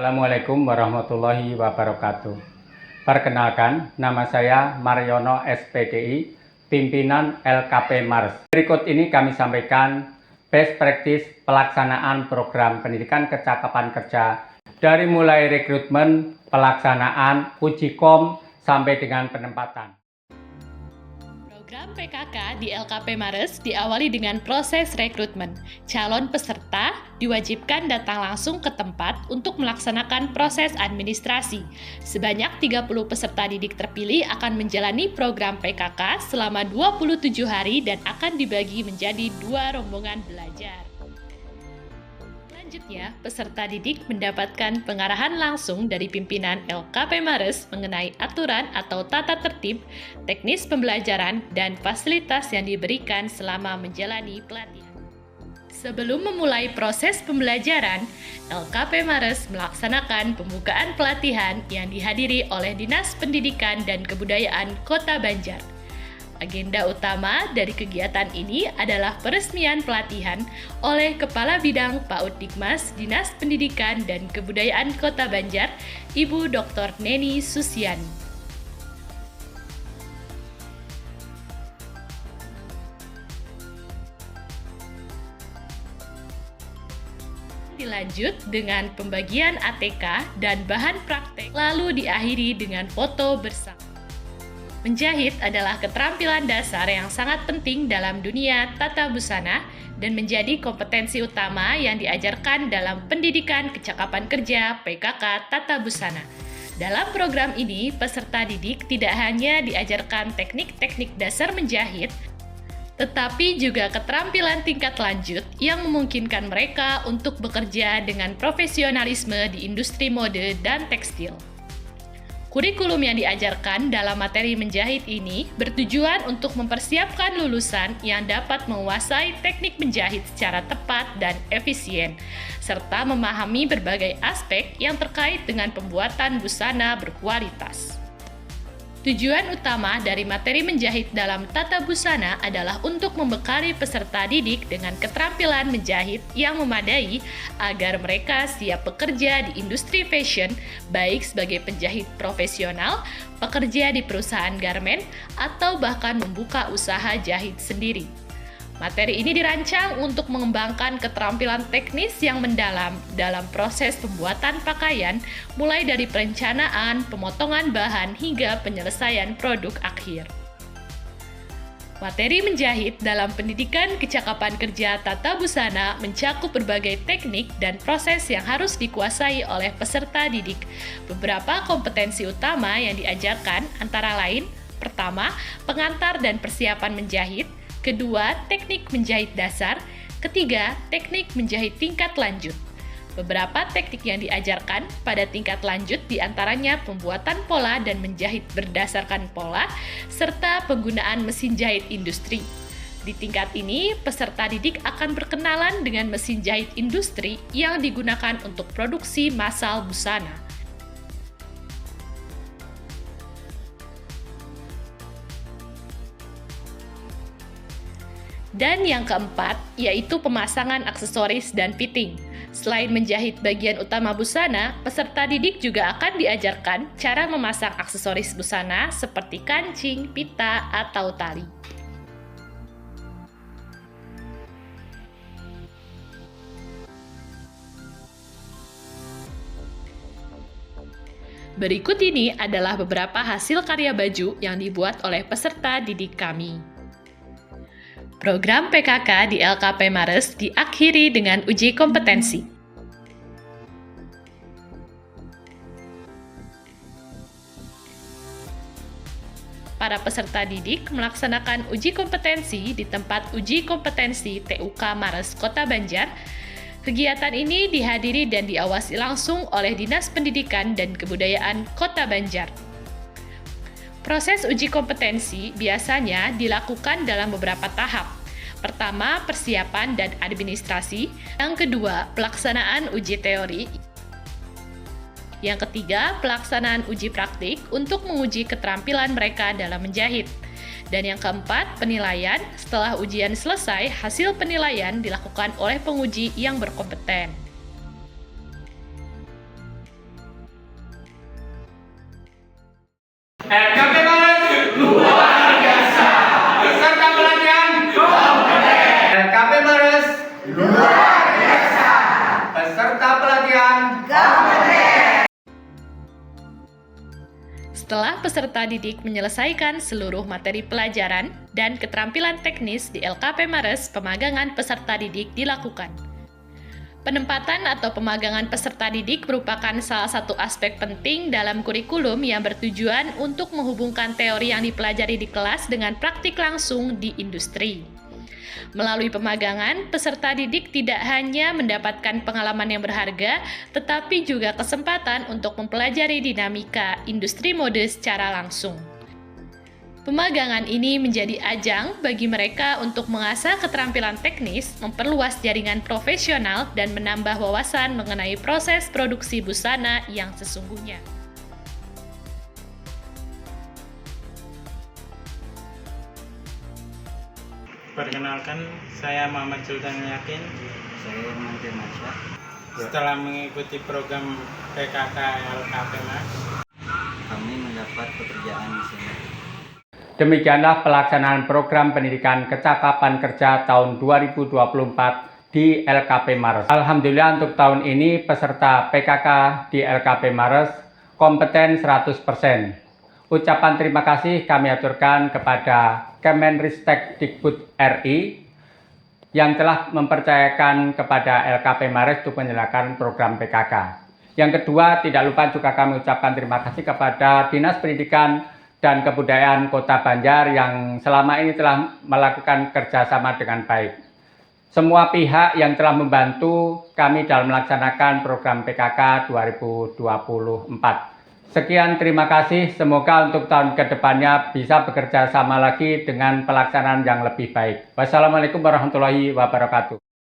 Assalamualaikum warahmatullahi wabarakatuh. Perkenalkan, nama saya Mariono SPDI, pimpinan LKP Mars. Berikut ini kami sampaikan best practice pelaksanaan program pendidikan kecakapan kerja dari mulai rekrutmen, pelaksanaan, uji kom, sampai dengan penempatan. Program PKK di LKP Mares diawali dengan proses rekrutmen. Calon peserta diwajibkan datang langsung ke tempat untuk melaksanakan proses administrasi. Sebanyak 30 peserta didik terpilih akan menjalani program PKK selama 27 hari dan akan dibagi menjadi 2 rombongan belajar. Selanjutnya, peserta didik mendapatkan pengarahan langsung dari pimpinan LKP Mares mengenai aturan atau tata tertib, teknis pembelajaran, dan fasilitas yang diberikan selama menjalani pelatihan. Sebelum memulai proses pembelajaran, LKP Mares melaksanakan pembukaan pelatihan yang dihadiri oleh Dinas Pendidikan dan Kebudayaan Kota Banjar. Agenda utama dari kegiatan ini adalah peresmian pelatihan oleh Kepala Bidang PAUD Dikmas Dinas Pendidikan dan Kebudayaan Kota Banjar, Ibu Dr. Neni Susiani. Dilanjut dengan pembagian ATK dan bahan praktek, lalu diakhiri dengan foto bersama. Menjahit adalah keterampilan dasar yang sangat penting dalam dunia tata busana dan menjadi kompetensi utama yang diajarkan dalam pendidikan kecakapan kerja PKK Tata Busana. Dalam program ini, peserta didik tidak hanya diajarkan teknik-teknik dasar menjahit, tetapi juga keterampilan tingkat lanjut yang memungkinkan mereka untuk bekerja dengan profesionalisme di industri mode dan tekstil. Kurikulum yang diajarkan dalam materi menjahit ini bertujuan untuk mempersiapkan lulusan yang dapat menguasai teknik menjahit secara tepat dan efisien, serta memahami berbagai aspek yang terkait dengan pembuatan busana berkualitas. Tujuan utama dari materi menjahit dalam tata busana adalah untuk membekali peserta didik dengan keterampilan menjahit yang memadai agar mereka siap bekerja di industri fashion, baik sebagai penjahit profesional, pekerja di perusahaan garmen, atau bahkan membuka usaha jahit sendiri. Materi ini dirancang untuk mengembangkan keterampilan teknis yang mendalam dalam proses pembuatan pakaian, mulai dari perencanaan, pemotongan bahan, hingga penyelesaian produk akhir. Materi menjahit dalam pendidikan kecakapan kerja tata busana mencakup berbagai teknik dan proses yang harus dikuasai oleh peserta didik. Beberapa kompetensi utama yang diajarkan antara lain: pertama, pengantar dan persiapan menjahit; kedua, teknik menjahit dasar; ketiga, teknik menjahit tingkat lanjut. Beberapa teknik yang diajarkan pada tingkat lanjut diantaranya pembuatan pola dan menjahit berdasarkan pola, serta penggunaan mesin jahit industri. Di tingkat ini, peserta didik akan berkenalan dengan mesin jahit industri yang digunakan untuk produksi massal busana. Dan yang keempat, yaitu pemasangan aksesoris dan fitting. Selain menjahit bagian utama busana, peserta didik juga akan diajarkan cara memasang aksesoris busana seperti kancing, pita, atau tali. Berikut ini adalah beberapa hasil karya baju yang dibuat oleh peserta didik kami. Program PKK di LKP Mares diakhiri dengan uji kompetensi. Para peserta didik melaksanakan uji kompetensi di tempat uji kompetensi TUK Mares Kota Banjar. Kegiatan ini dihadiri dan diawasi langsung oleh Dinas Pendidikan dan Kebudayaan Kota Banjar. Proses uji kompetensi biasanya dilakukan dalam beberapa tahap. Pertama, persiapan dan administrasi. Yang kedua, pelaksanaan uji teori. Yang ketiga, pelaksanaan uji praktik untuk menguji keterampilan mereka dalam menjahit. Dan yang keempat, penilaian. Setelah ujian selesai, hasil penilaian dilakukan oleh penguji yang berkompeten. Setelah peserta didik menyelesaikan seluruh materi pelajaran dan keterampilan teknis di LKP Mares, pemagangan peserta didik dilakukan. Penempatan atau pemagangan peserta didik merupakan salah satu aspek penting dalam kurikulum yang bertujuan untuk menghubungkan teori yang dipelajari di kelas dengan praktik langsung di industri. Melalui pemagangan, peserta didik tidak hanya mendapatkan pengalaman yang berharga, tetapi juga kesempatan untuk mempelajari dinamika industri mode secara langsung. Pemagangan ini menjadi ajang bagi mereka untuk mengasah keterampilan teknis, memperluas jaringan profesional, dan menambah wawasan mengenai proses produksi busana yang sesungguhnya. Perkenalkan, saya Muhammad Sultan Yakin. Saya Mantir Masya. Setelah mengikuti program PKK LKP Mas, Kami mendapat pekerjaan di sini. Demikianlah pelaksanaan program pendidikan kecakapan kerja tahun 2024 di LKP Mares. Alhamdulillah untuk tahun ini peserta PKK di LKP Mares kompeten 100%. Ucapan terima kasih kami aturkan kepada Kemenristek Dikbud RI yang telah mempercayakan kepada LKP Mares untuk menjalankan program PKK. Yang kedua, tidak lupa juga kami ucapkan terima kasih kepada Dinas Pendidikan dan Kebudayaan Kota Banjar yang selama ini telah melakukan kerjasama dengan baik. Semua pihak yang telah membantu kami dalam melaksanakan program PKK 2024. Sekian, terima kasih. Semoga untuk tahun kedepannya bisa bekerja sama lagi dengan pelaksanaan yang lebih baik. Wassalamualaikum warahmatullahi wabarakatuh.